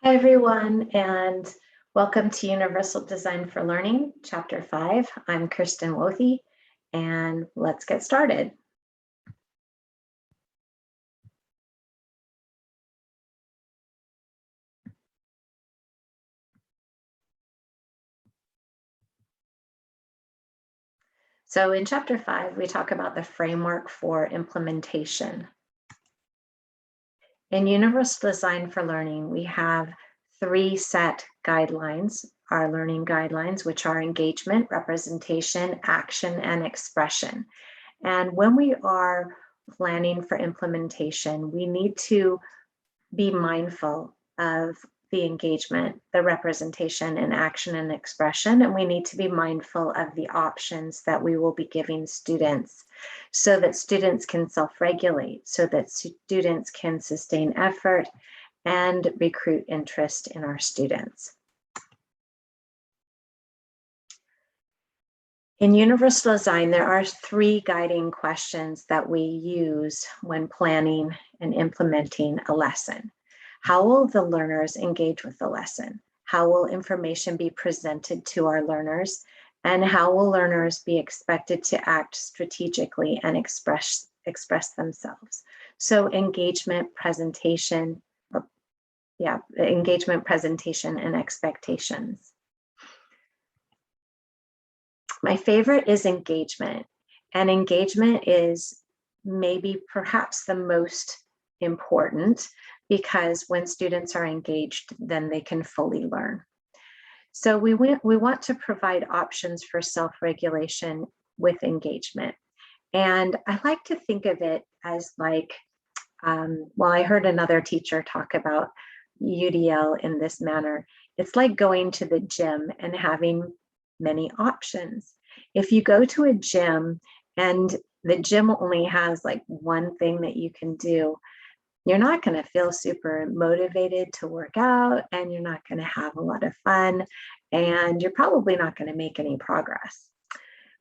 Hi, everyone, and welcome to Universal Design for Learning, Chapter 5. I'm Kirsten Wothy, and let's get started. So in Chapter 5, we talk about the framework for implementation. In Universal Design for Learning, we have 3 set guidelines, our learning guidelines, which are engagement, representation, action, and expression. And when we are planning for implementation, we need to be mindful of the engagement, the representation, and action and expression. And we need to be mindful of the options that we will be giving students so that students can self-regulate, so that students can sustain effort and recruit interest in our students. In Universal Design, there are 3 guiding questions that we use when planning and implementing a lesson. How will the learners engage with the lesson? How will information be presented to our learners? And how will learners be expected to act strategically and express themselves? So engagement, presentation, engagement, presentation, and expectations. My favorite is engagement, and engagement is perhaps the most important, because when students are engaged, then they can fully learn. So we want to provide options for self-regulation with engagement. And I like to think of it as like, I heard another teacher talk about UDL in this manner. It's like going to the gym and having many options. If you go to a gym and the gym only has like one thing that you can do, you're not going to feel super motivated to work out, and you're not going to have a lot of fun, and you're probably not going to make any progress.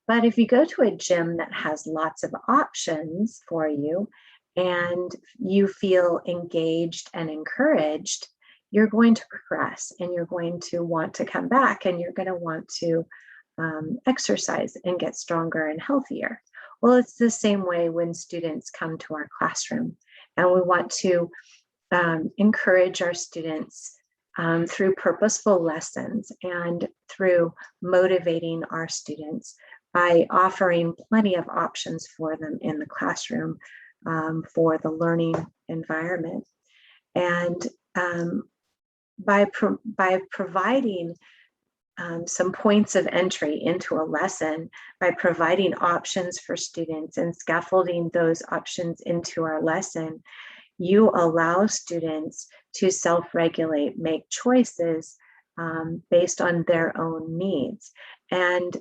But if you go to a gym that has lots of options for you and you feel engaged and encouraged, you're going to progress, and you're going to want to come back, and you're going to want to exercise and get stronger and healthier. Well, it's the same way when students come to our classroom, and we want to encourage our students through purposeful lessons and through motivating our students by offering plenty of options for them in the classroom for the learning environment. And by providing some points of entry into a lesson, by providing options for students and scaffolding those options into our lesson, you allow students to self-regulate, make choices based on their own needs and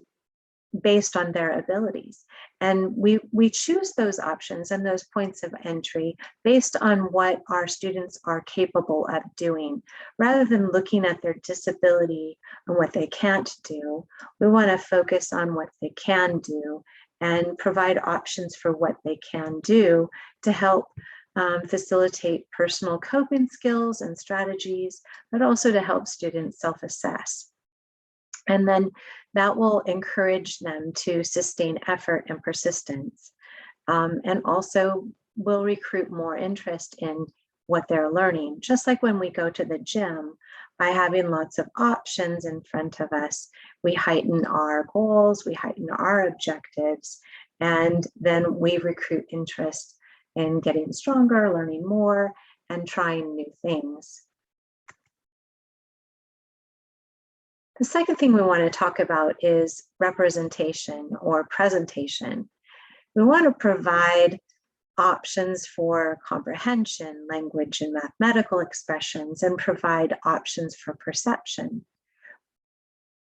based on their abilities. And we choose those options and those points of entry based on what our students are capable of doing. Rather than looking at their disability and what they can't do, we want to focus on what they can do and provide options for what they can do to help facilitate personal coping skills and strategies, but also to help students self-assess. And then that will encourage them to sustain effort and persistence, and also will recruit more interest in what they're learning. Just like when we go to the gym, by having lots of options in front of us, we heighten our goals, we heighten our objectives, and then we recruit interest in getting stronger, learning more, and trying new things. The second thing we want to talk about is representation or presentation. We want to provide options for comprehension, language and mathematical expressions, and provide options for perception.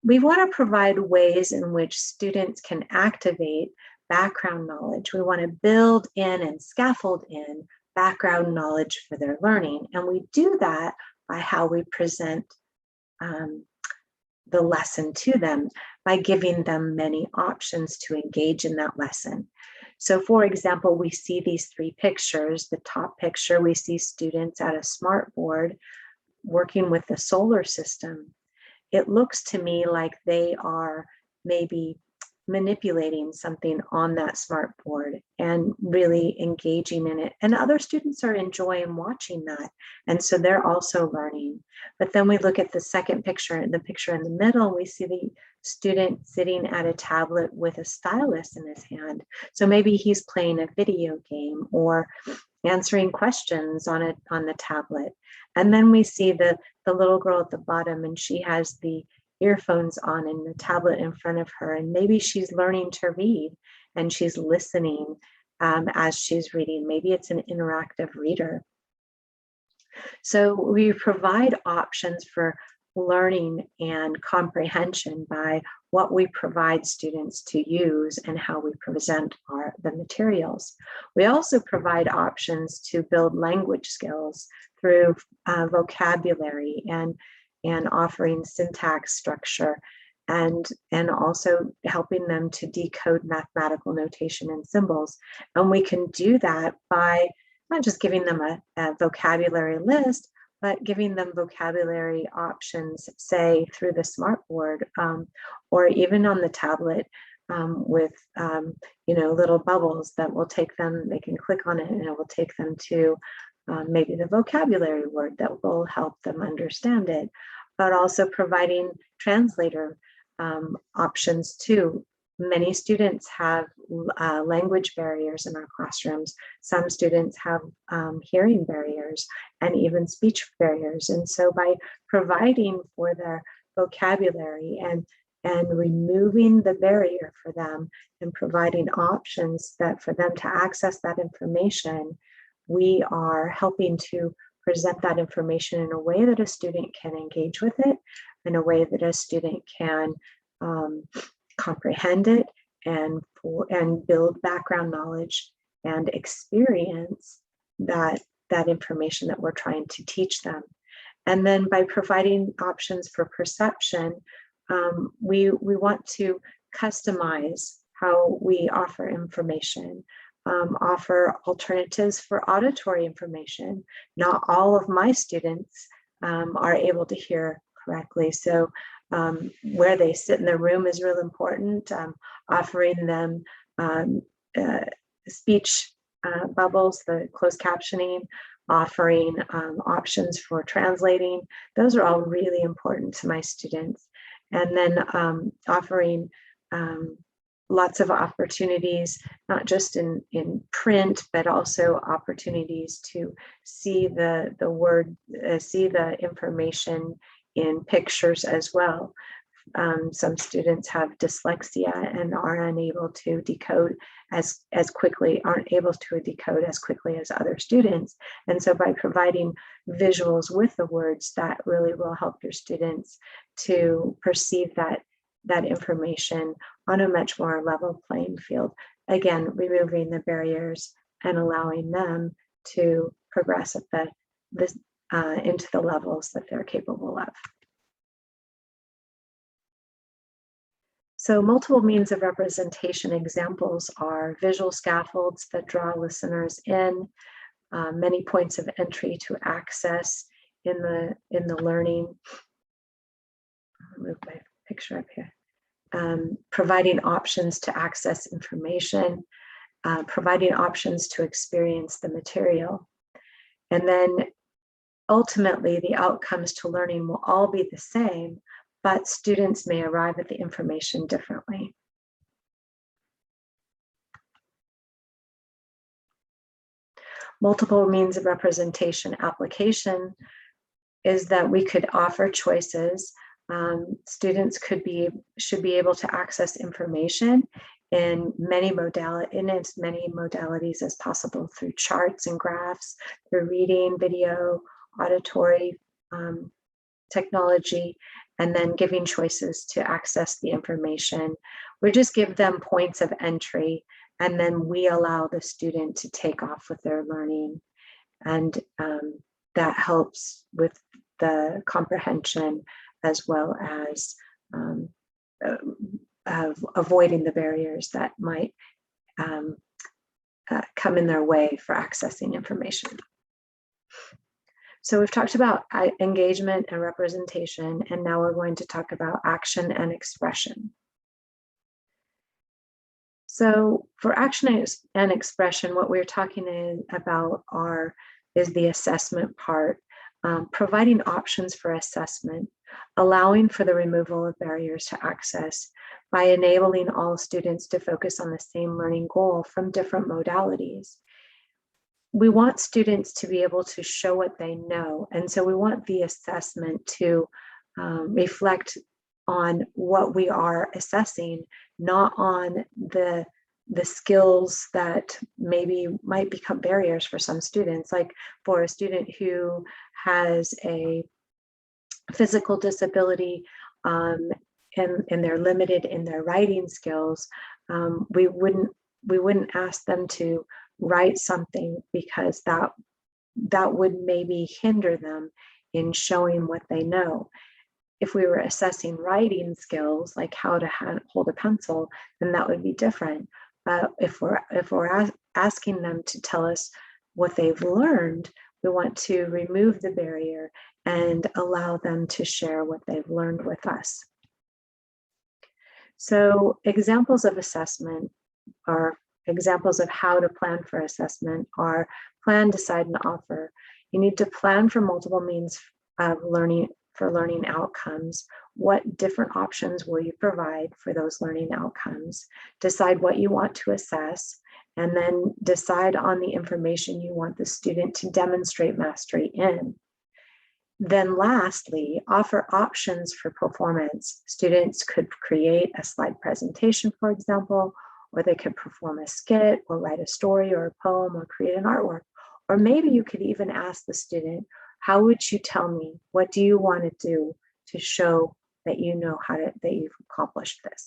We want to provide ways in which students can activate background knowledge. We want to build in and scaffold in background knowledge for their learning. And we do that by how we present the lesson to them, by giving them many options to engage in that lesson. So for example, we see these 3 pictures. The top picture, we see students at a smart board working with the solar system, it looks to me like they are maybe manipulating something on that smart board and really engaging in it. And other students are enjoying watching that. And so they're also learning. But then we look at the second picture, the picture in the middle, we see the student sitting at a tablet with a stylus in his hand. So maybe he's playing a video game or answering questions on the tablet. And then we see the little girl at the bottom, and she has the earphones on and the tablet in front of her, and maybe she's learning to read and she's listening as she's reading. Maybe it's an interactive reader. So we provide options for learning and comprehension by what we provide students to use and how we present the materials. We also provide options to build language skills through vocabulary and offering syntax structure, and also helping them to decode mathematical notation and symbols. And we can do that by not just giving them a vocabulary list, but giving them vocabulary options, say through the smartboard, or even on the tablet with little bubbles that will take them, they can click on it and it will take them to maybe the vocabulary word that will help them understand it, but also providing translator options too. Many students have language barriers in our classrooms. Some students have hearing barriers and even speech barriers. And so by providing for their vocabulary and removing the barrier for them and providing options that for them to access that information, we are helping to present that information in a way that a student can engage with it, in a way that a student can comprehend it and build background knowledge and experience that information that we're trying to teach them. And then by providing options for perception, we want to customize how we offer information, offer alternatives for auditory information. Not all of my students are able to hear correctly, so where they sit in the room is real important. Offering them speech bubbles, the closed captioning, offering options for translating. Those are all really important to my students. And then offering lots of opportunities, not just in print, but also opportunities to see the information in pictures as well. Some students have dyslexia and are unable to decode as quickly, aren't able to decode as quickly as other students. And so by providing visuals with the words, that really will help your students to perceive that information on a much more level playing field. Again, removing the barriers and allowing them to progress at into the levels that they're capable of. So multiple means of representation examples are visual scaffolds that draw listeners in, many points of entry to access in the learning. I'll move my picture up here. Providing options to access information, providing options to experience the material. And then ultimately the outcomes to learning will all be the same, but students may arrive at the information differently. Multiple means of representation application is that we could offer choices. Students should be able to access information in as many modalities as possible, through charts and graphs, through reading, video, auditory technology, and then giving choices to access the information. We just give them points of entry, and then we allow the student to take off with their learning. And that helps with the comprehension as well as avoiding the barriers that might come in their way for accessing information. So we've talked about engagement and representation, and now we're going to talk about action and expression. So for action and expression, what we're talking about is the assessment part, providing options for assessment, allowing for the removal of barriers to access by enabling all students to focus on the same learning goal from different modalities. We want students to be able to show what they know, and so we want the assessment to reflect on what we are assessing, not on the skills that maybe might become barriers for some students. Like for a student who has a physical disability and they're limited in their writing skills, we wouldn't ask them to write something because that would maybe hinder them in showing what they know. If we were assessing writing skills, like how to hold a pencil, then that would be different. If we're asking them to tell us what they've learned, we want to remove the barrier and allow them to share what they've learned with us. So examples of assessment are examples of how to plan for assessment are plan, decide, and offer. You need to plan for multiple means of learning outcomes. What different options will you provide for those learning outcomes? Decide what you want to assess, and then decide on the information you want the student to demonstrate mastery in. Then lastly, offer options for performance. Students could create a slide presentation, for example, or they could perform a skit or write a story or a poem or create an artwork. Or maybe you could even ask the student, how would you tell me? What do you want to do to show that you know that you've accomplished this?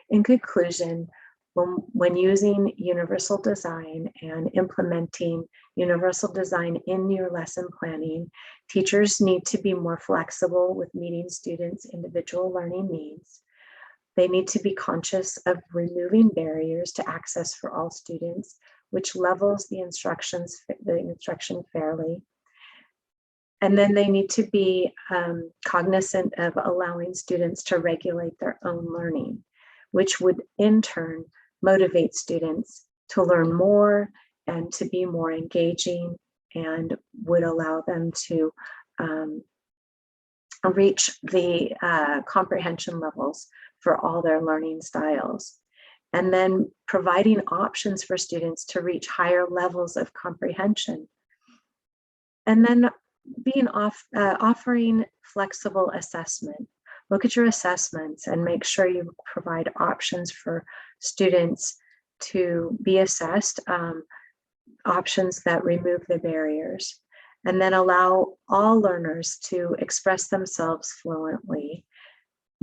In conclusion, when using universal design and implementing universal design in your lesson planning, teachers need to be more flexible with meeting students' individual learning needs. They need to be conscious of removing barriers to access for all students, which levels the instruction fairly. And then they need to be cognizant of allowing students to regulate their own learning, which would in turn motivate students to learn more and to be more engaging, and would allow them to reach the comprehension levels for all their learning styles. And then providing options for students to reach higher levels of comprehension. And then offering flexible assessment. Look at your assessments and make sure you provide options for students to be assessed, options that remove the barriers, and then allow all learners to express themselves fluently,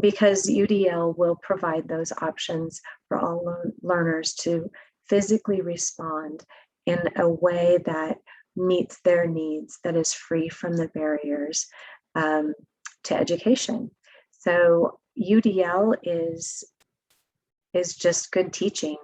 because UDL will provide those options for all learners to physically respond in a way that meets their needs, that is free from the barriers to education. So UDL is just good teaching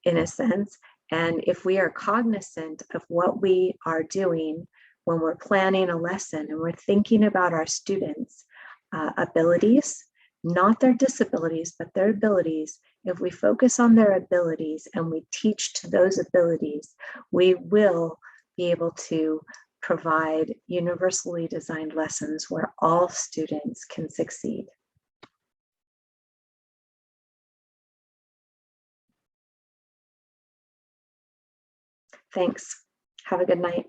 in a sense. And if we are cognizant of what we are doing when we're planning a lesson and we're thinking about our students' abilities, not their disabilities, but their abilities, if we focus on their abilities and we teach to those abilities, we will be able to provide universally designed lessons where all students can succeed. Thanks. Have a good night.